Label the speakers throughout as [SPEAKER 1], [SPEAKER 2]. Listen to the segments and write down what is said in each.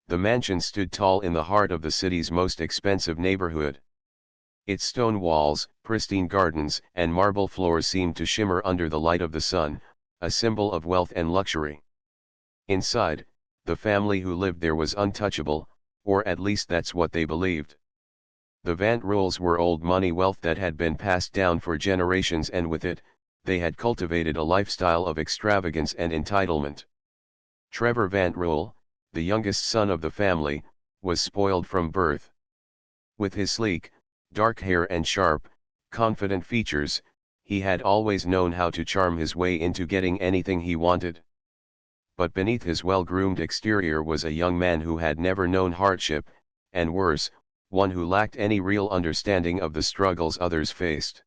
[SPEAKER 1] The mansion stood tall in the heart of the city's most expensive neighborhood. Its stone walls, pristine gardens, and marble floors seemed to shimmer under the light of the sun, a symbol of wealth and luxury. Inside, the family who lived there was untouchable, or at least that's what they believed. The Van Rules were old money wealth that had been passed down for generations, and with it, they had cultivated a lifestyle of extravagance and entitlement. Trevor Van Rule, the youngest son of the family, was spoiled from birth. With his sleek, dark hair and sharp, confident features, he had always known how to charm his way into getting anything he wanted. But beneath his well-groomed exterior was a young man who had never known hardship, and worse, one who lacked any real understanding of the struggles others faced.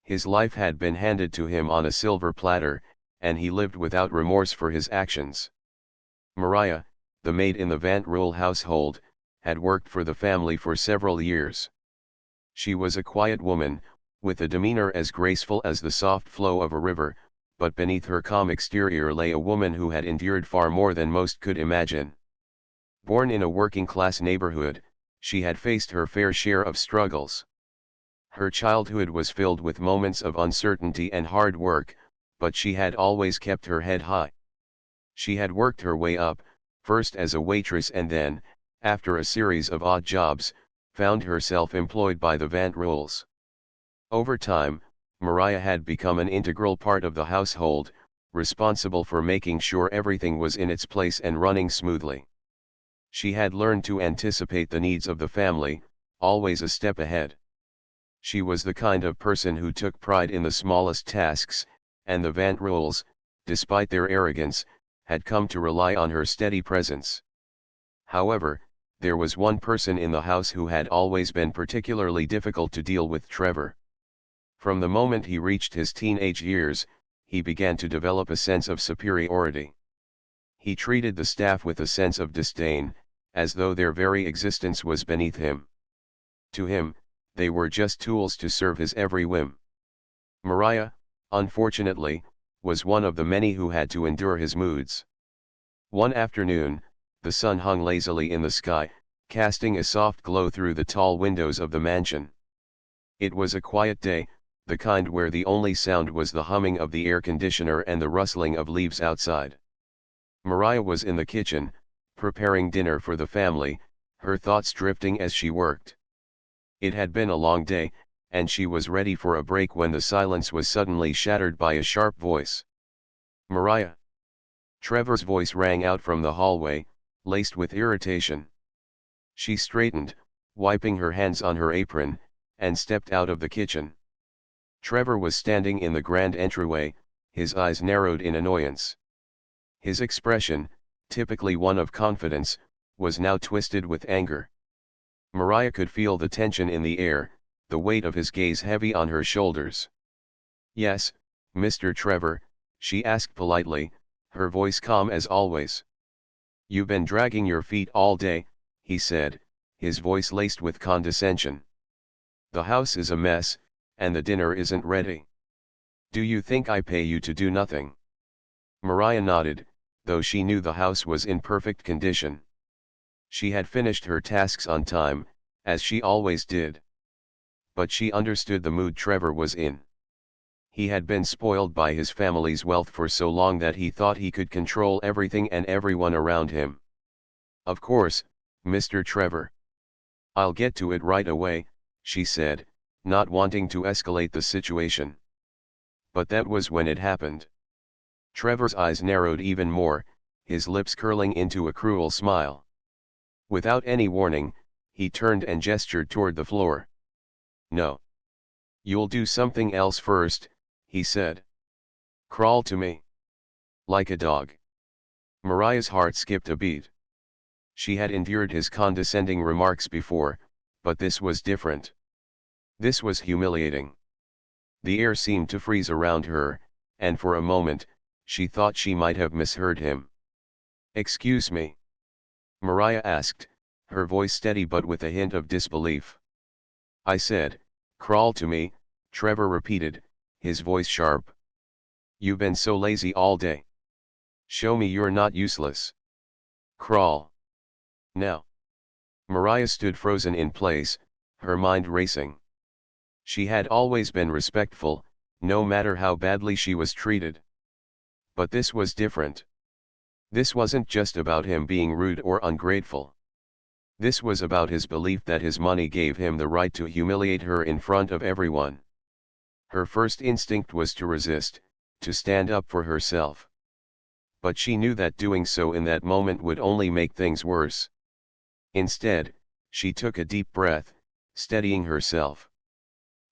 [SPEAKER 1] His life had been handed to him on a silver platter, and he lived without remorse for his actions. Mariah, the maid in the Van Rule household, had worked for the family for several years. She was a quiet woman, with a demeanor as graceful as the soft flow of a river, but beneath her calm exterior lay a woman who had endured far more than most could imagine. Born in a working-class neighborhood, she had faced her fair share of struggles. Her childhood was filled with moments of uncertainty and hard work, but she had always kept her head high. She had worked her way up, first as a waitress and then, after a series of odd jobs, found herself employed by the Van Rules. Over time, Mariah had become an integral part of the household, responsible for making sure everything was in its place and running smoothly. She had learned to anticipate the needs of the family, always a step ahead. She was the kind of person who took pride in the smallest tasks, and the Van Rules, despite their arrogance, had come to rely on her steady presence. However, there was one person in the house who had always been particularly difficult to deal with: Trevor. From the moment he reached his teenage years, he began to develop a sense of superiority. He treated the staff with a sense of disdain, as though their very existence was beneath him. To him, they were just tools to serve his every whim. Mariah, unfortunately, was one of the many who had to endure his moods. One afternoon, the sun hung lazily in the sky, casting a soft glow through the tall windows of the mansion. It was a quiet day, the kind where the only sound was the humming of the air conditioner and the rustling of leaves outside. Mariah was in the kitchen, preparing dinner for the family, her thoughts drifting as she worked. It had been a long day, and she was ready for a break when the silence was suddenly shattered by a sharp voice. "Mariah!" Trevor's voice rang out from the hallway, laced with irritation. She straightened, wiping her hands on her apron, and stepped out of the kitchen. Trevor was standing in the grand entryway, his eyes narrowed in annoyance. His expression, typically one of confidence, was now twisted with anger. Mariah could feel the tension in the air, the weight of his gaze heavy on her shoulders. "Yes, Mr. Trevor," she asked politely, her voice calm as always. "You've been dragging your feet all day," he said, his voice laced with condescension. "The house is a mess, and the dinner isn't ready. Do you think I pay you to do nothing?" Mariah nodded, though she knew the house was in perfect condition. She had finished her tasks on time, as she always did. But she understood the mood Trevor was in. He had been spoiled by his family's wealth for so long that he thought he could control everything and everyone around him. "Of course, Mr. Trevor. I'll get to it right away," she said, not wanting to escalate the situation. But that was when it happened. Trevor's eyes narrowed even more, his lips curling into a cruel smile. Without any warning, he turned and gestured toward the floor. "No. You'll do something else first," he said. "Crawl to me. Like a dog." Mariah's heart skipped a beat. She had endured his condescending remarks before, but this was different. This was humiliating. The air seemed to freeze around her, and for a moment, she thought she might have misheard him. "Excuse me?" Mariah asked, her voice steady but with a hint of disbelief. "I said, crawl to me," Trevor repeated, his voice sharp. "You've been so lazy all day. Show me you're not useless. Crawl." Now, Mariah stood frozen in place, her mind racing. She had always been respectful, no matter how badly she was treated. But this was different. This wasn't just about him being rude or ungrateful. This was about his belief that his money gave him the right to humiliate her in front of everyone. Her first instinct was to resist, to stand up for herself. But she knew that doing so in that moment would only make things worse. Instead, she took a deep breath, steadying herself.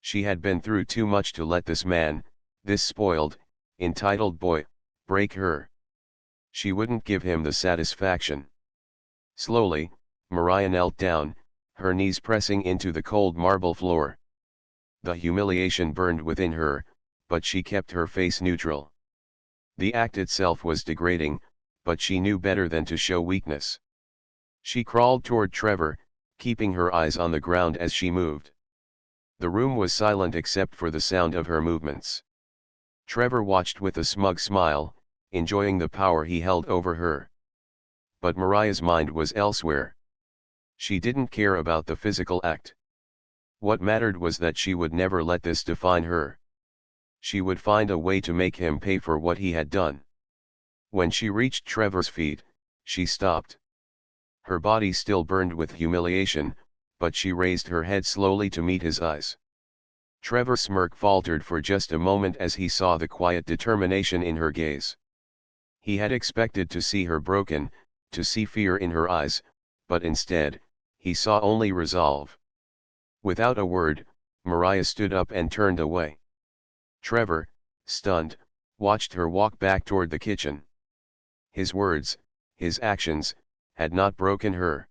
[SPEAKER 1] She had been through too much to let this man, this spoiled, entitled boy, break her. She wouldn't give him the satisfaction. Slowly, Mariah knelt down, her knees pressing into the cold marble floor. The humiliation burned within her, but she kept her face neutral. The act itself was degrading, but she knew better than to show weakness. She crawled toward Trevor, keeping her eyes on the ground as she moved. The room was silent except for the sound of her movements. Trevor watched with a smug smile, enjoying the power he held over her. But Mariah's mind was elsewhere. She didn't care about the physical act. What mattered was that she would never let this define her. She would find a way to make him pay for what he had done. When she reached Trevor's feet, she stopped. Her body still burned with humiliation, but she raised her head slowly to meet his eyes. Trevor's smirk faltered for just a moment as he saw the quiet determination in her gaze. He had expected to see her broken, to see fear in her eyes, but instead, he saw only resolve. Without a word, Mariah stood up and turned away. Trevor, stunned, watched her walk back toward the kitchen. His words, his actions, had not broken her.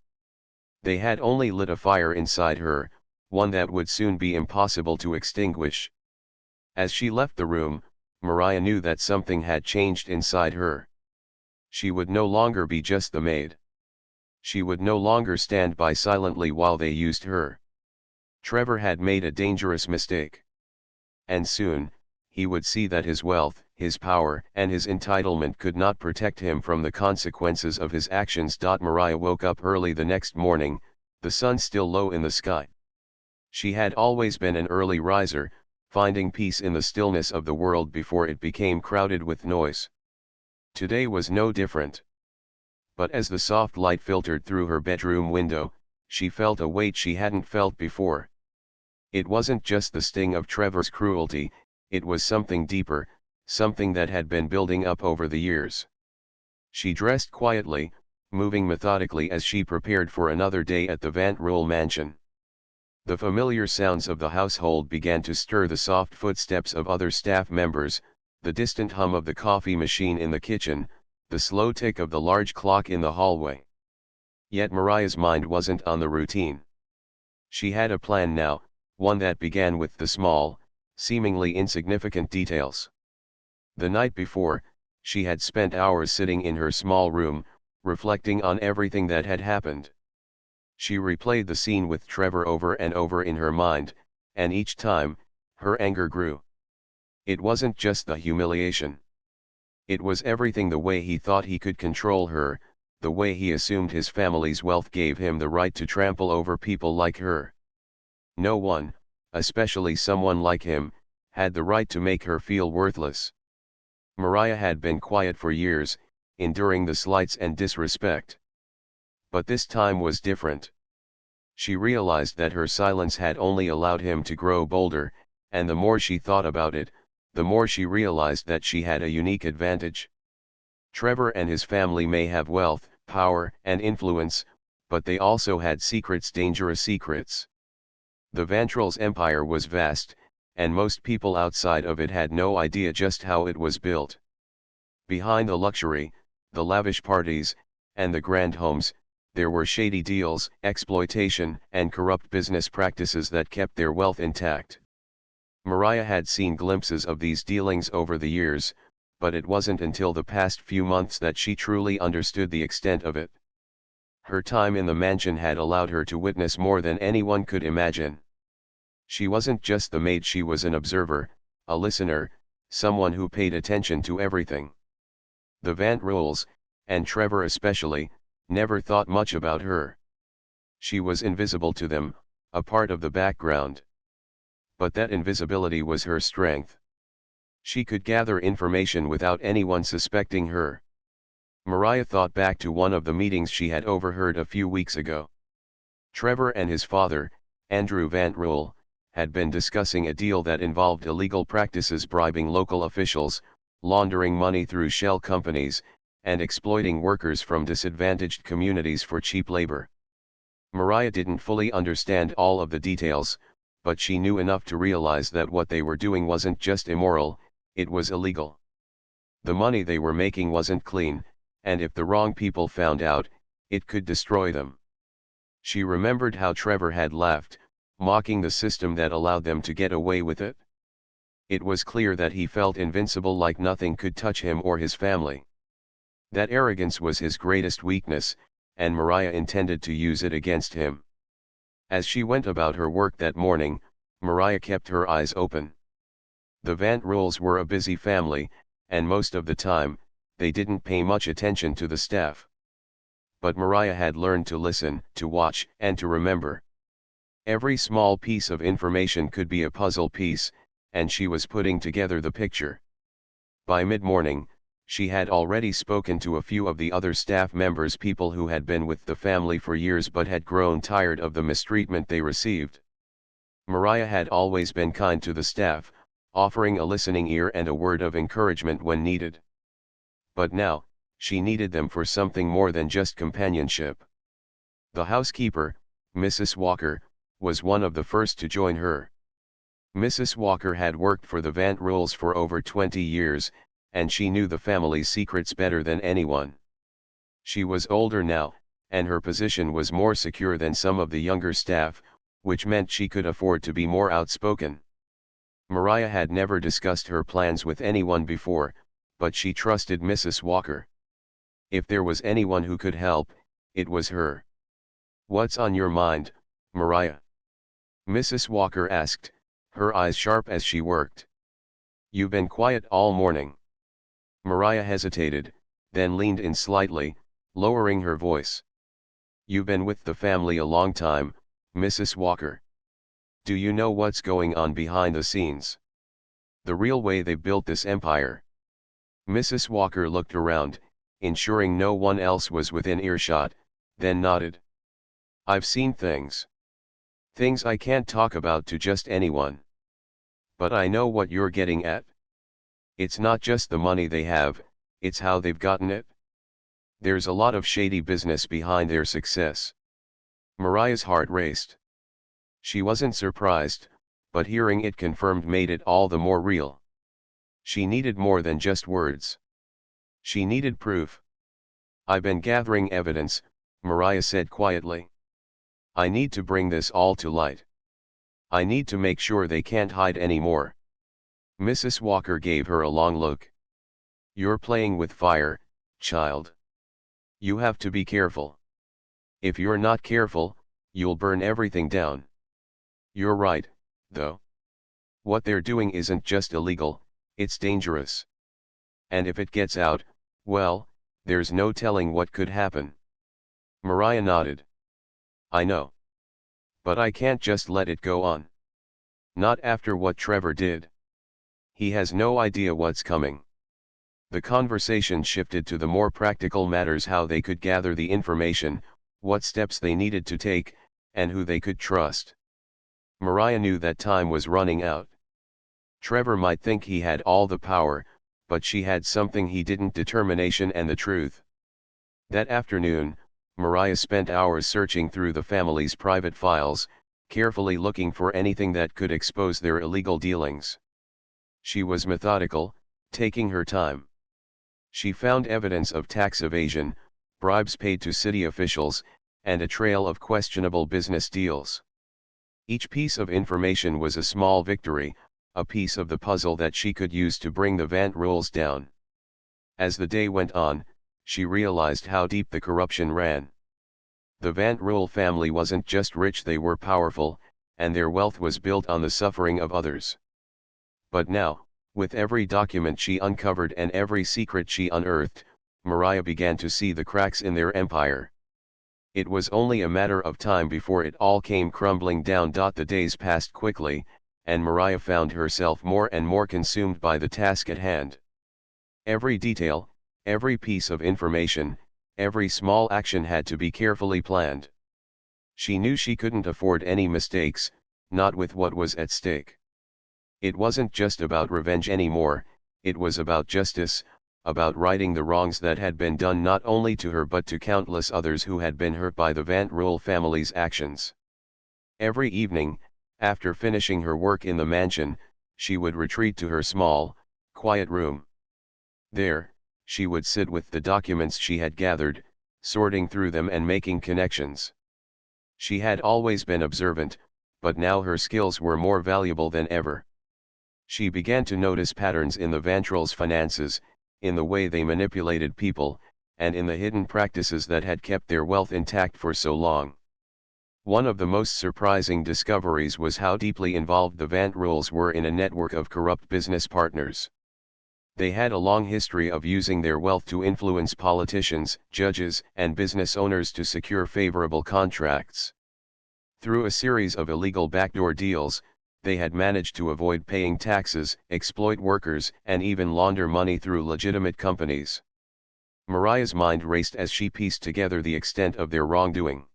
[SPEAKER 1] They had only lit a fire inside her, one that would soon be impossible to extinguish. As she left the room, Mariah knew that something had changed inside her. She would no longer be just the maid. She would no longer stand by silently while they used her. Trevor had made a dangerous mistake. And soon, he would see that his wealth, his power, and his entitlement could not protect him from the consequences of his actions. Mariah woke up early the next morning, the sun still low in the sky. She had always been an early riser, finding peace in the stillness of the world before it became crowded with noise. Today was no different. But as the soft light filtered through her bedroom window, she felt a weight she hadn't felt before. It wasn't just the sting of Trevor's cruelty, it was something deeper, something that had been building up over the years. She dressed quietly, moving methodically as she prepared for another day at the Van Rule mansion. The familiar sounds of the household began to stir, the soft footsteps of other staff members, the distant hum of the coffee machine in the kitchen, the slow tick of the large clock in the hallway. Yet Mariah's mind wasn't on the routine. She had a plan now, one that began with the small, seemingly insignificant details. The night before, she had spent hours sitting in her small room, reflecting on everything that had happened. She replayed the scene with Trevor over and over in her mind, and each time, her anger grew. It wasn't just the humiliation. It was everything: the way he thought he could control her, the way he assumed his family's wealth gave him the right to trample over people like her. No one, especially someone like him, had the right to make her feel worthless. Mariah had been quiet for years, enduring the slights and disrespect. But this time was different. She realized that her silence had only allowed him to grow bolder, and the more she thought about it, the more she realized that she had a unique advantage. Trevor and his family may have wealth, power, and influence, but they also had secrets, dangerous secrets. The Vantrul's empire was vast, and most people outside of it had no idea just how it was built. Behind the luxury, the lavish parties, and the grand homes, there were shady deals, exploitation, and corrupt business practices that kept their wealth intact. Mariah had seen glimpses of these dealings over the years, but it wasn't until the past few months that she truly understood the extent of it. Her time in the mansion had allowed her to witness more than anyone could imagine. She wasn't just the maid, she was an observer, a listener, someone who paid attention to everything. The Van Rules, and Trevor especially, never thought much about her. She was invisible to them, a part of the background. But that invisibility was her strength. She could gather information without anyone suspecting her. Mariah thought back to one of the meetings she had overheard a few weeks ago. Trevor and his father, Andrew Van Rule, had been discussing a deal that involved illegal practices, bribing local officials, laundering money through shell companies, and exploiting workers from disadvantaged communities for cheap labor. Mariah didn't fully understand all of the details, but she knew enough to realize that what they were doing wasn't just immoral, it was illegal. The money they were making wasn't clean, and if the wrong people found out, it could destroy them. She remembered how Trevor had laughed, mocking the system that allowed them to get away with it. It was clear that he felt invincible, like nothing could touch him or his family. That arrogance was his greatest weakness, and Mariah intended to use it against him. As she went about her work that morning, Mariah kept her eyes open. The Van Rules were a busy family, and most of the time, they didn't pay much attention to the staff. But Mariah had learned to listen, to watch, and to remember. Every small piece of information could be a puzzle piece, and she was putting together the picture. By mid-morning, she had already spoken to a few of the other staff members, people who had been with the family for years but had grown tired of the mistreatment they received. Mariah had always been kind to the staff, offering a listening ear and a word of encouragement when needed. But now, she needed them for something more than just companionship. The housekeeper, Mrs. Walker, was one of the first to join her. Mrs. Walker had worked for the Van Rules for over 20 years, and she knew the family's secrets better than anyone. She was older now, and her position was more secure than some of the younger staff, which meant she could afford to be more outspoken. Mariah had never discussed her plans with anyone before, but she trusted Mrs. Walker. If there was anyone who could help, it was her. "What's on your mind, Mariah?" Mrs. Walker asked, her eyes sharp as she worked. "You've been quiet all morning." Mariah hesitated, then leaned in slightly, lowering her voice. "You've been with the family a long time, Mrs. Walker. Do you know what's going on behind the scenes? The real way they built this empire?" Mrs. Walker looked around, ensuring no one else was within earshot, then nodded. "I've seen things. Things I can't talk about to just anyone. But I know what you're getting at. It's not just the money they have, it's how they've gotten it. There's a lot of shady business behind their success." Mariah's heart raced. She wasn't surprised, but hearing it confirmed made it all the more real. She needed more than just words. She needed proof. "I've been gathering evidence," Mariah said quietly. "I need to bring this all to light. I need to make sure they can't hide anymore." Mrs. Walker gave her a long look. "You're playing with fire, child. You have to be careful. If you're not careful, you'll burn everything down." "You're right, though. What they're doing isn't just illegal, it's dangerous. And if it gets out, well, there's no telling what could happen." Mariah nodded. "I know. But I can't just let it go on. Not after what Trevor did. He has no idea what's coming." The conversation shifted to the more practical matters: how they could gather the information, what steps they needed to take, and who they could trust. Mariah knew that time was running out. Trevor might think he had all the power, but she had something he didn't: determination and the truth. That afternoon, Mariah spent hours searching through the family's private files, carefully looking for anything that could expose their illegal dealings. She was methodical, taking her time. She found evidence of tax evasion, bribes paid to city officials, and a trail of questionable business deals. Each piece of information was a small victory, a piece of the puzzle that she could use to bring the Van Rules down. As the day went on, she realized how deep the corruption ran. The Van Rule family wasn't just rich, they were powerful, and their wealth was built on the suffering of others. But now, with every document she uncovered and every secret she unearthed, Mariah began to see the cracks in their empire. It was only a matter of time before it all came crumbling down. The days passed quickly, and Mariah found herself more and more consumed by the task at hand. Every detail, every piece of information, every small action had to be carefully planned. She knew she couldn't afford any mistakes, not with what was at stake. It wasn't just about revenge anymore, it was about justice, about righting the wrongs that had been done not only to her but to countless others who had been hurt by the Van Rule family's actions. Every evening, after finishing her work in the mansion, she would retreat to her small, quiet room. There, she would sit with the documents she had gathered, sorting through them and making connections. She had always been observant, but now her skills were more valuable than ever. She began to notice patterns in the Vantrals' finances, in the way they manipulated people, and in the hidden practices that had kept their wealth intact for so long. One of the most surprising discoveries was how deeply involved the Vantruls were in a network of corrupt business partners. They had a long history of using their wealth to influence politicians, judges, and business owners to secure favorable contracts. Through a series of illegal backdoor deals, they had managed to avoid paying taxes, exploit workers, and even launder money through legitimate companies. Mariah's mind raced as she pieced together the extent of their wrongdoing.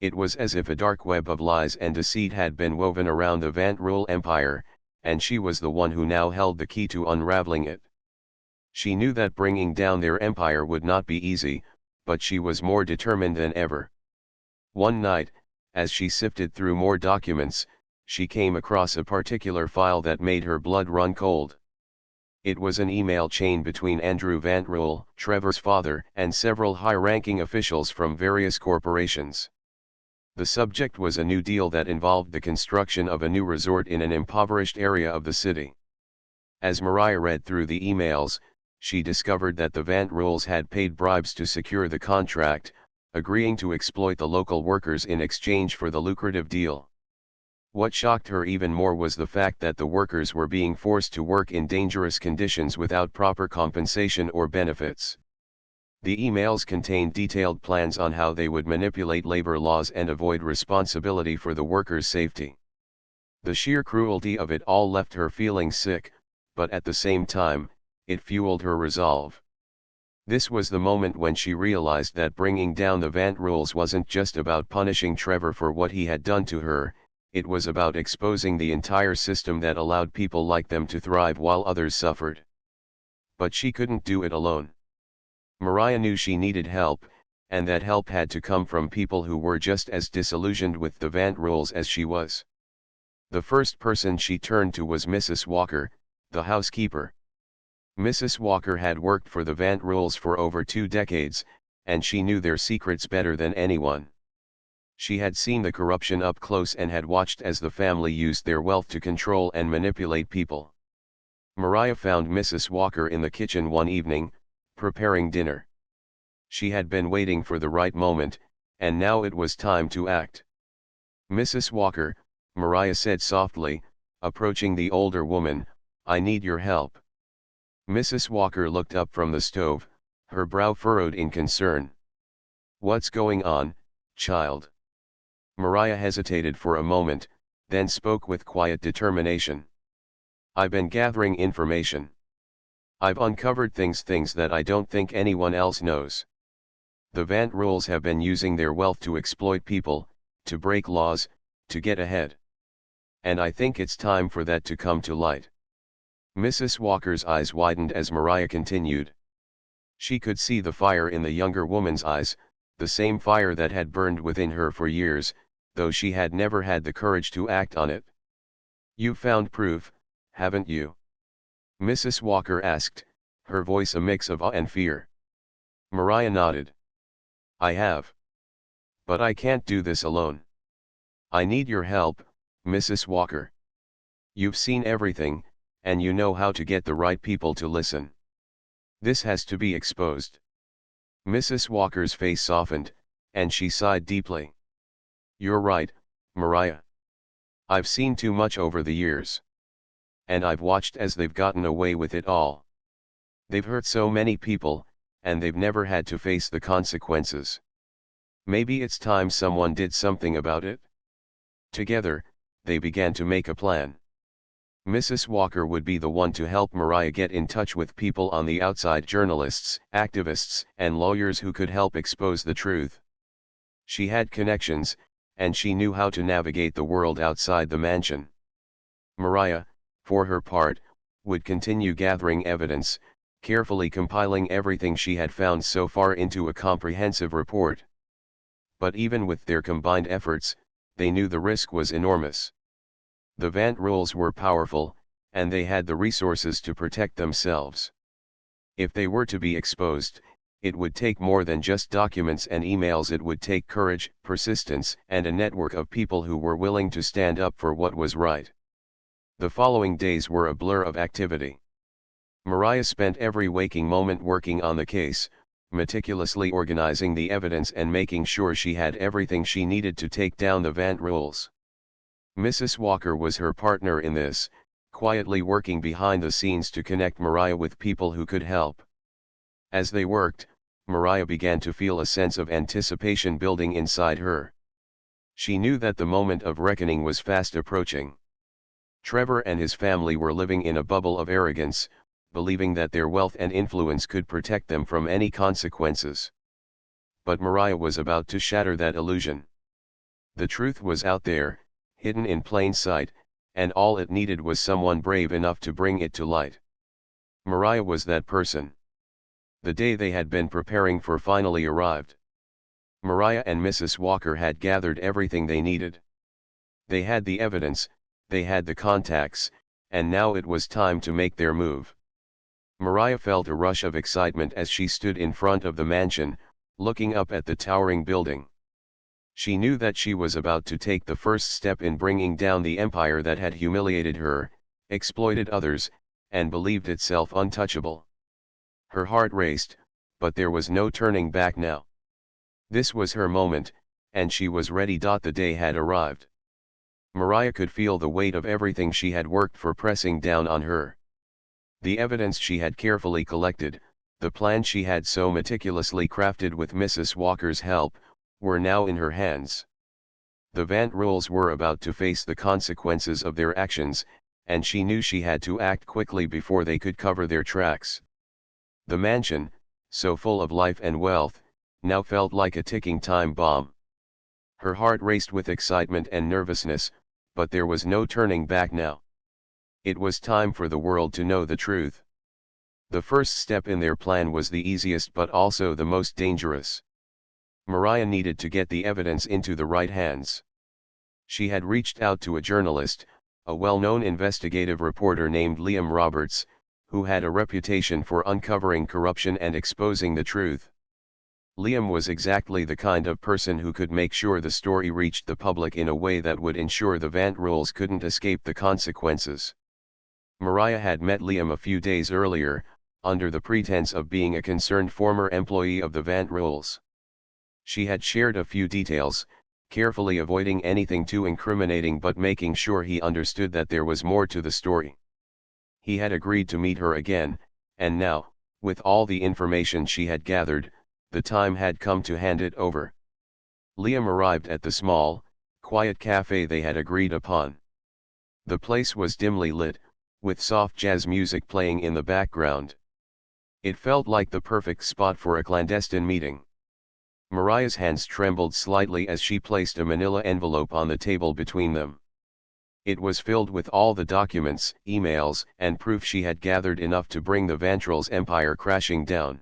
[SPEAKER 1] It was as if a dark web of lies and deceit had been woven around the Vantrul empire, and she was the one who now held the key to unraveling it. She knew that bringing down their empire would not be easy, but she was more determined than ever. One night, as she sifted through more documents, she came across a particular file that made her blood run cold. It was an email chain between Andrew Vantrul, Trevor's father, and several high-ranking officials from various corporations. The subject was a new deal that involved the construction of a new resort in an impoverished area of the city. As Mariah read through the emails, she discovered that the Vantruls had paid bribes to secure the contract, agreeing to exploit the local workers in exchange for the lucrative deal. What shocked her even more was the fact that the workers were being forced to work in dangerous conditions without proper compensation or benefits. The emails contained detailed plans on how they would manipulate labor laws and avoid responsibility for the workers' safety. The sheer cruelty of it all left her feeling sick, but at the same time, it fueled her resolve. This was the moment when she realized that bringing down the Vantruls wasn't just about punishing Trevor for what he had done to her, it was about exposing the entire system that allowed people like them to thrive while others suffered. But she couldn't do it alone. Mariah knew she needed help, and that help had to come from people who were just as disillusioned with the Vantruls as she was. The first person she turned to was Mrs. Walker, the housekeeper. Mrs. Walker had worked for the Vantruls for over 2 decades, and she knew their secrets better than anyone. She had seen the corruption up close and had watched as the family used their wealth to control and manipulate people. Mariah found Mrs. Walker in the kitchen one evening, preparing dinner. She had been waiting for the right moment, and now it was time to act. "Mrs. Walker," Mariah said softly, approaching the older woman, "I need your help." Mrs. Walker looked up from the stove, her brow furrowed in concern. "What's going on, child?" Mariah hesitated for a moment, then spoke with quiet determination. "I've been gathering information. I've uncovered things that I don't think anyone else knows. The Vantruls have been using their wealth to exploit people, to break laws, to get ahead. And I think it's time for that to come to light." Mrs. Walker's eyes widened as Mariah continued. She could see the fire in the younger woman's eyes, the same fire that had burned within her for years, though she had never had the courage to act on it. "You've found proof, haven't you?" Mrs. Walker asked, her voice a mix of awe and fear. Mariah nodded. "I have. But I can't do this alone. I need your help, Mrs. Walker. You've seen everything, and you know how to get the right people to listen. This has to be exposed." Mrs. Walker's face softened, and she sighed deeply. "You're right, Mariah. I've seen too much over the years. And I've watched as they've gotten away with it all. They've hurt so many people, and they've never had to face the consequences. Maybe it's time someone did something about it? Together, they began to make a plan. Mrs. Walker would be the one to help Mariah get in touch with people on the outside, journalists, activists, and lawyers who could help expose the truth. She had connections, and she knew how to navigate the world outside the mansion. Mariah, for her part, would continue gathering evidence, carefully compiling everything she had found so far into a comprehensive report. But even with their combined efforts, they knew the risk was enormous. The Vant rules were powerful, and they had the resources to protect themselves. If they were to be exposed, it would take more than just documents and emails. It would take courage, persistence, and a network of people who were willing to stand up for what was right. The following days were a blur of activity. Mariah spent every waking moment working on the case, meticulously organizing the evidence and making sure she had everything she needed to take down the Vant rules. Mrs. Walker was her partner in this, quietly working behind the scenes to connect Mariah with people who could help. As they worked, Mariah began to feel a sense of anticipation building inside her. She knew that the moment of reckoning was fast approaching. Trevor and his family were living in a bubble of arrogance, believing that their wealth and influence could protect them from any consequences. But Mariah was about to shatter that illusion. The truth was out there, hidden in plain sight, and all it needed was someone brave enough to bring it to light. Mariah was that person. The day they had been preparing for finally arrived. Mariah and Mrs. Walker had gathered everything they needed. They had the evidence, they had the contacts, and now it was time to make their move. Mariah felt a rush of excitement as she stood in front of the mansion, looking up at the towering building. She knew that she was about to take the first step in bringing down the empire that had humiliated her, exploited others, and believed itself untouchable. Her heart raced, but there was no turning back now. This was her moment, and she was ready. The day had arrived. Mariah could feel the weight of everything she had worked for pressing down on her. The evidence she had carefully collected, the plan she had so meticulously crafted with Mrs. Walker's help, were now in her hands. The Vant rules were about to face the consequences of their actions, and she knew she had to act quickly before they could cover their tracks. The mansion, so full of life and wealth, now felt like a ticking time bomb. Her heart raced with excitement and nervousness, but there was no turning back now. It was time for the world to know the truth. The first step in their plan was the easiest but also the most dangerous. Mariah needed to get the evidence into the right hands. She had reached out to a journalist, a well-known investigative reporter named Liam Roberts, who had a reputation for uncovering corruption and exposing the truth. Liam was exactly the kind of person who could make sure the story reached the public in a way that would ensure the Vant rules couldn't escape the consequences. Mariah had met Liam a few days earlier, under the pretense of being a concerned former employee of the Vant rules. She had shared a few details, carefully avoiding anything too incriminating but making sure he understood that there was more to the story. He had agreed to meet her again, and now, with all the information she had gathered, the time had come to hand it over. Liam arrived at the small, quiet cafe they had agreed upon. The place was dimly lit, with soft jazz music playing in the background. It felt like the perfect spot for a clandestine meeting. Mariah's hands trembled slightly as she placed a manila envelope on the table between them. It was filled with all the documents, emails, and proof she had gathered enough to bring the Vantral's empire crashing down.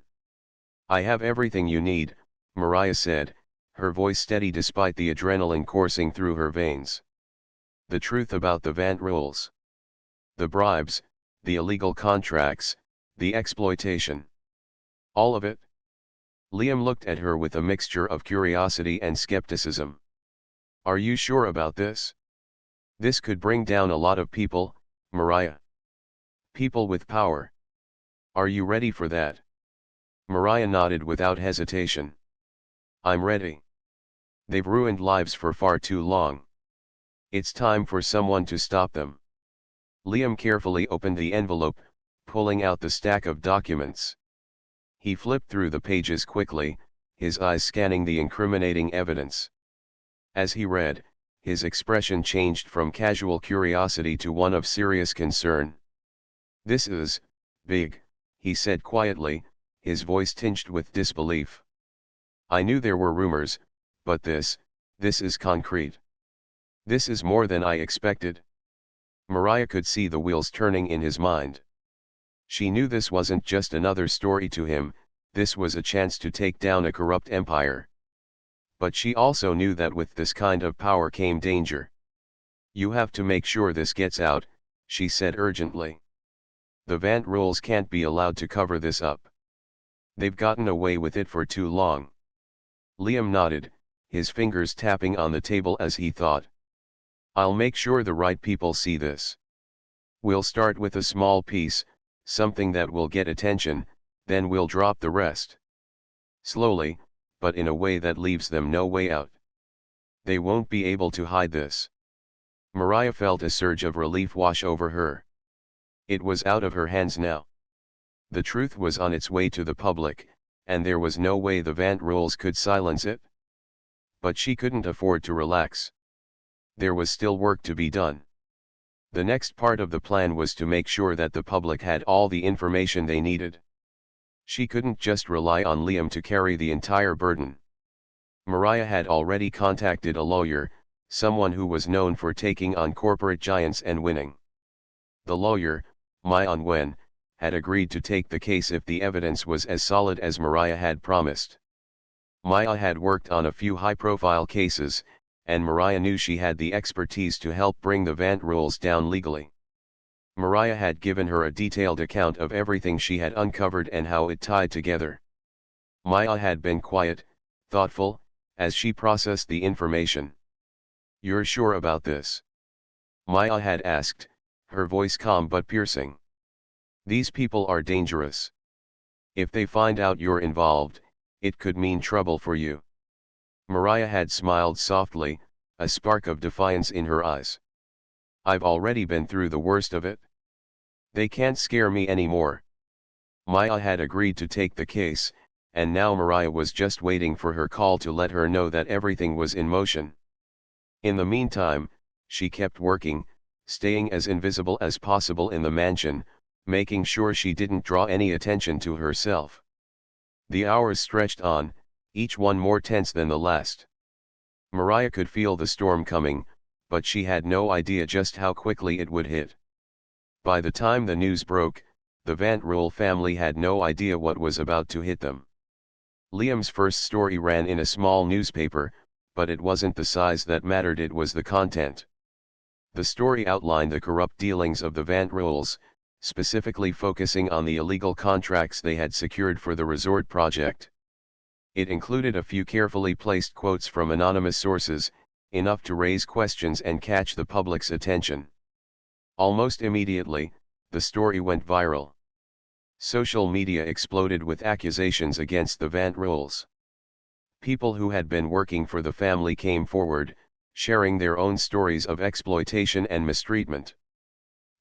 [SPEAKER 1] "I have everything you need," Mariah said, her voice steady despite the adrenaline coursing through her veins. "The truth about the Vant rules. The bribes, the illegal contracts, the exploitation. All of it." Liam looked at her with a mixture of curiosity and skepticism. "Are you sure about this? This could bring down a lot of people, Mariah. People with power. Are you ready for that?" Mariah nodded without hesitation. "I'm ready. They've ruined lives for far too long. It's time for someone to stop them." Liam carefully opened the envelope, pulling out the stack of documents. He flipped through the pages quickly, his eyes scanning the incriminating evidence. As he read, his expression changed from casual curiosity to one of serious concern. "This is big," he said quietly, his voice tinged with disbelief. "I knew there were rumors, but this is concrete. This is more than I expected." Mariah could see the wheels turning in his mind. She knew this wasn't just another story to him, this was a chance to take down a corrupt empire. But she also knew that with this kind of power came danger. "You have to make sure this gets out," she said urgently. "The Vant rules can't be allowed to cover this up. They've gotten away with it for too long." Liam nodded, his fingers tapping on the table as he thought. "I'll make sure the right people see this. We'll start with a small piece, something that will get attention, then we'll drop the rest. Slowly, but in a way that leaves them no way out. They won't be able to hide this." Mariah felt a surge of relief wash over her. It was out of her hands now. The truth was on its way to the public, and there was no way the Vant rules could silence it. But she couldn't afford to relax. There was still work to be done. The next part of the plan was to make sure that the public had all the information they needed. She couldn't just rely on Liam to carry the entire burden. Mariah had already contacted a lawyer, someone who was known for taking on corporate giants and winning. The lawyer, Wen, had agreed to take the case if the evidence was as solid as Mariah had promised. Maya had worked on a few high-profile cases, and Mariah knew she had the expertise to help bring the Vant rules down legally. Mariah had given her a detailed account of everything she had uncovered and how it tied together. Maya had been quiet, thoughtful, as she processed the information. "You're sure about this?" Maya had asked, her voice calm but piercing. "These people are dangerous. If they find out you're involved, it could mean trouble for you." Mariah had smiled softly, a spark of defiance in her eyes. "I've already been through the worst of it. They can't scare me anymore." Maya had agreed to take the case, and now Mariah was just waiting for her call to let her know that everything was in motion. In the meantime, she kept working, staying as invisible as possible in the mansion, making sure she didn't draw any attention to herself. The hours stretched on, each one more tense than the last. Mariah could feel the storm coming, but she had no idea just how quickly it would hit. By the time the news broke, the Vant Rule family had no idea what was about to hit them. Liam's first story ran in a small newspaper, but it wasn't the size that mattered, it was the content. The story outlined the corrupt dealings of the Vant Rules, specifically focusing on the illegal contracts they had secured for the resort project. It included a few carefully placed quotes from anonymous sources, enough to raise questions and catch the public's attention. Almost immediately, the story went viral. Social media exploded with accusations against the Vant Rules. People who had been working for the family came forward, sharing their own stories of exploitation and mistreatment.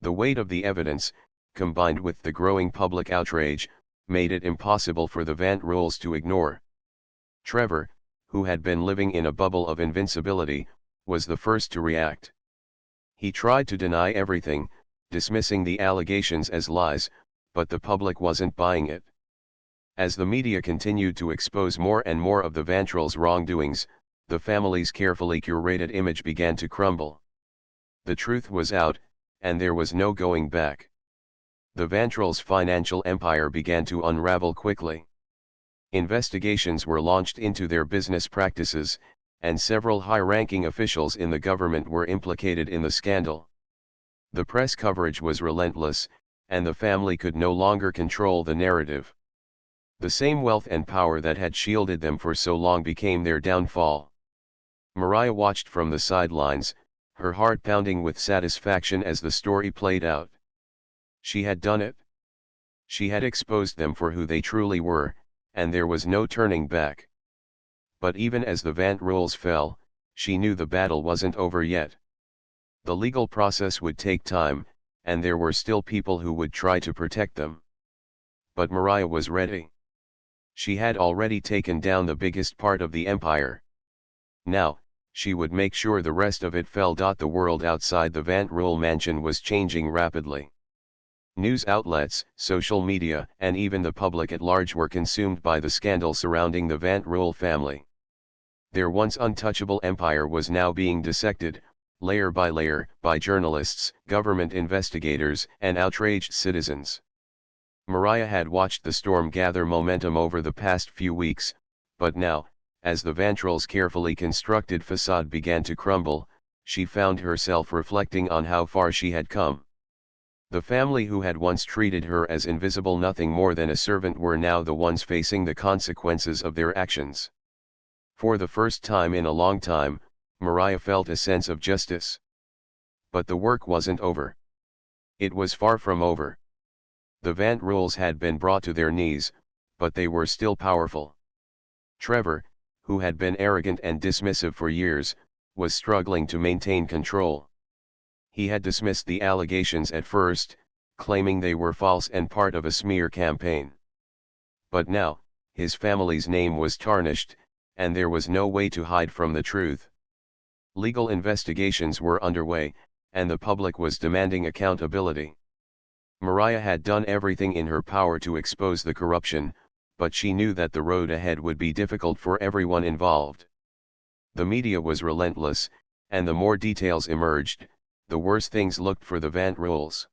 [SPEAKER 1] The weight of the evidence, combined with the growing public outrage, made it impossible for the Vant Rules to ignore. Trevor, who had been living in a bubble of invincibility, was the first to react. He tried to deny everything, dismissing the allegations as lies, but the public wasn't buying it. As the media continued to expose more and more of the Vantrals' wrongdoings, the family's carefully curated image began to crumble. The truth was out, and there was no going back. The Vantrals' financial empire began to unravel quickly. Investigations were launched into their business practices, and several high-ranking officials in the government were implicated in the scandal. The press coverage was relentless, and the family could no longer control the narrative. The same wealth and power that had shielded them for so long became their downfall. Mariah watched from the sidelines, her heart pounding with satisfaction as the story played out. She had done it. She had exposed them for who they truly were, and there was no turning back. But even as the Vant Rules fell, she knew the battle wasn't over yet. The legal process would take time, and there were still people who would try to protect them. But Mariah was ready. She had already taken down the biggest part of the empire. Now, she would make sure the rest of it fell. The world outside the Van Rule mansion was changing rapidly. News outlets, social media, and even the public at large were consumed by the scandal surrounding the Van Rule family. Their once untouchable empire was now being dissected, layer by layer, by journalists, government investigators, and outraged citizens. Mariah had watched the storm gather momentum over the past few weeks, but now, as the Van Rule's carefully constructed facade began to crumble, she found herself reflecting on how far she had come. The family who had once treated her as invisible, nothing more than a servant, were now the ones facing the consequences of their actions. For the first time in a long time, Mariah felt a sense of justice. But the work wasn't over. It was far from over. The Van Rules had been brought to their knees, but they were still powerful. Trevor, who had been arrogant and dismissive for years, was struggling to maintain control. He had dismissed the allegations at first, claiming they were false and part of a smear campaign. But now, his family's name was tarnished, and there was no way to hide from the truth. Legal investigations were underway, and the public was demanding accountability. Mariah had done everything in her power to expose the corruption, but she knew that the road ahead would be difficult for everyone involved. The media was relentless, and the more details emerged, the worse things looked for the Van Rules.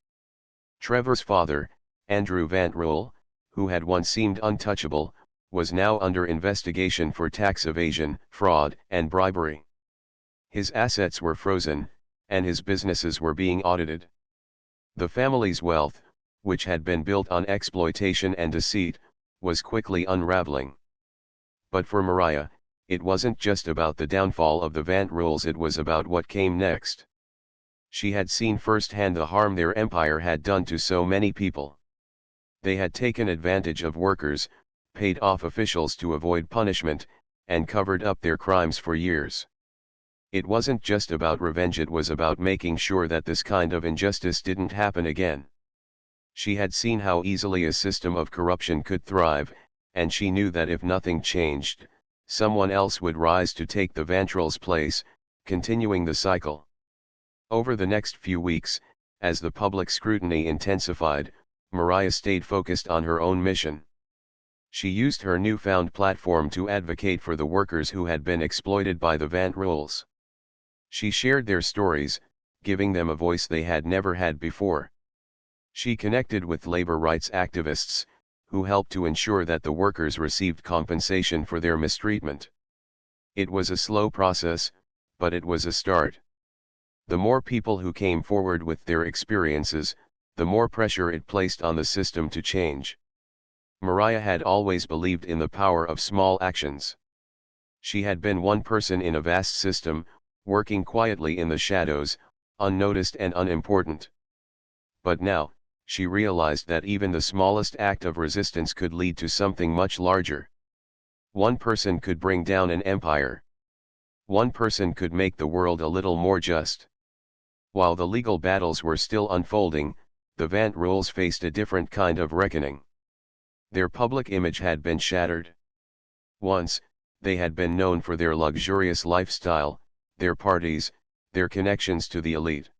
[SPEAKER 1] Trevor's father, Andrew Van Rule, who had once seemed untouchable, was now under investigation for tax evasion, fraud, and bribery. His assets were frozen, and his businesses were being audited. The family's wealth, which had been built on exploitation and deceit, was quickly unraveling. But for Mariah, it wasn't just about the downfall of the Van Rules, it was about what came next. She had seen firsthand the harm their empire had done to so many people. They had taken advantage of workers, paid off officials to avoid punishment, and covered up their crimes for years. It wasn't just about revenge, it was about making sure that this kind of injustice didn't happen again. She had seen how easily a system of corruption could thrive, and she knew that if nothing changed, someone else would rise to take the Van Rule's place, continuing the cycle. Over the next few weeks, as the public scrutiny intensified, Mariah stayed focused on her own mission. She used her newfound platform to advocate for the workers who had been exploited by the Van Rules. She shared their stories, giving them a voice they had never had before. She connected with labor rights activists, who helped to ensure that the workers received compensation for their mistreatment. It was a slow process, but it was a start. The more people who came forward with their experiences, the more pressure it placed on the system to change. Mariah had always believed in the power of small actions. She had been one person in a vast system, working quietly in the shadows, unnoticed and unimportant. But now, she realized that even the smallest act of resistance could lead to something much larger. One person could bring down an empire. One person could make the world a little more just. While the legal battles were still unfolding, the Van Rules faced a different kind of reckoning. Their public image had been shattered. Once, they had been known for their luxurious lifestyle, their parties, their connections to the elite.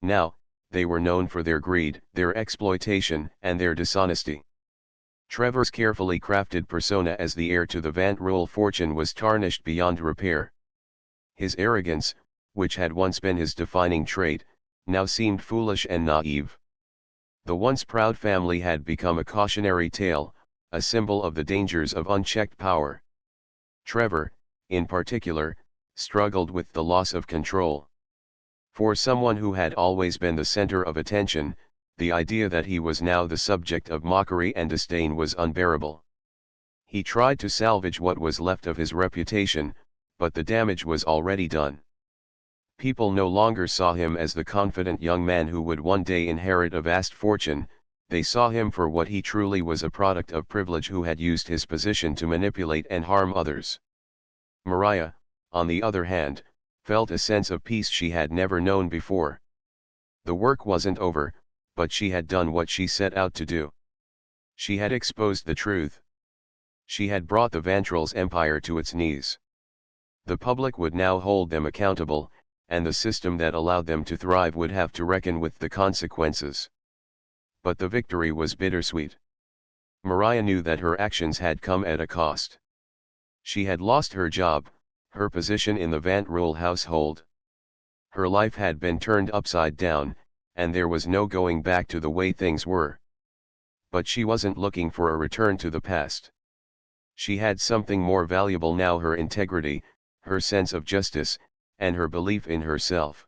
[SPEAKER 1] Now, they were known for their greed, their exploitation, and their dishonesty. Trevor's carefully crafted persona as the heir to the Van Rule fortune was tarnished beyond repair. His arrogance, which had once been his defining trait, now seemed foolish and naive. The once proud family had become a cautionary tale, a symbol of the dangers of unchecked power. Trevor, in particular, struggled with the loss of control. For someone who had always been the center of attention, the idea that he was now the subject of mockery and disdain was unbearable. He tried to salvage what was left of his reputation, but the damage was already done. People no longer saw him as the confident young man who would one day inherit a vast fortune, they saw him for what he truly was, a product of privilege who had used his position to manipulate and harm others. Mariah, on the other hand, felt a sense of peace she had never known before. The work wasn't over, but she had done what she set out to do. She had exposed the truth. She had brought the Vantrals empire to its knees. The public would now hold them accountable, and the system that allowed them to thrive would have to reckon with the consequences. But the victory was bittersweet. Mariah knew that her actions had come at a cost. She had lost her job, her position in the Vantral household. Her life had been turned upside down, and there was no going back to the way things were. But she wasn't looking for a return to the past. She had something more valuable now: her integrity, her sense of justice, and her belief in herself.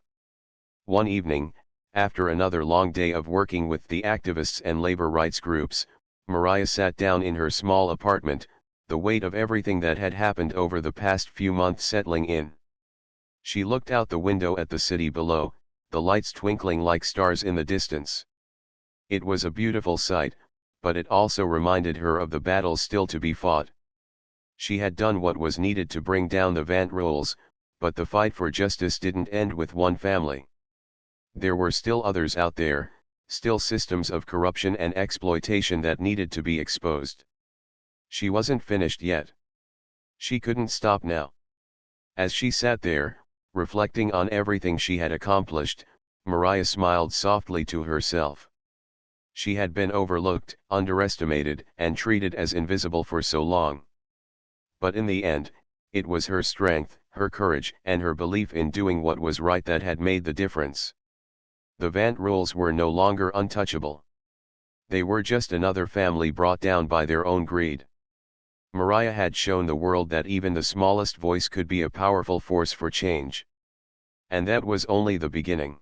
[SPEAKER 1] One evening, after another long day of working with the activists and labor rights groups, Mariah sat down in her small apartment, the weight of everything that had happened over the past few months settling in. She looked out the window at the city below, the lights twinkling like stars in the distance. It was a beautiful sight, but it also reminded her of the battles still to be fought. She had done what was needed to bring down the Vantrals, but the fight for justice didn't end with one family. There were still others out there, still systems of corruption and exploitation that needed to be exposed. She wasn't finished yet. She couldn't stop now. As she sat there, reflecting on everything she had accomplished, Mariah smiled softly to herself. She had been overlooked, underestimated, and treated as invisible for so long. But in the end, it was her strength, her courage, and her belief in doing what was right that had made the difference. The Vantrals were no longer untouchable. They were just another family brought down by their own greed. Mariah had shown the world that even the smallest voice could be a powerful force for change. And that was only the beginning.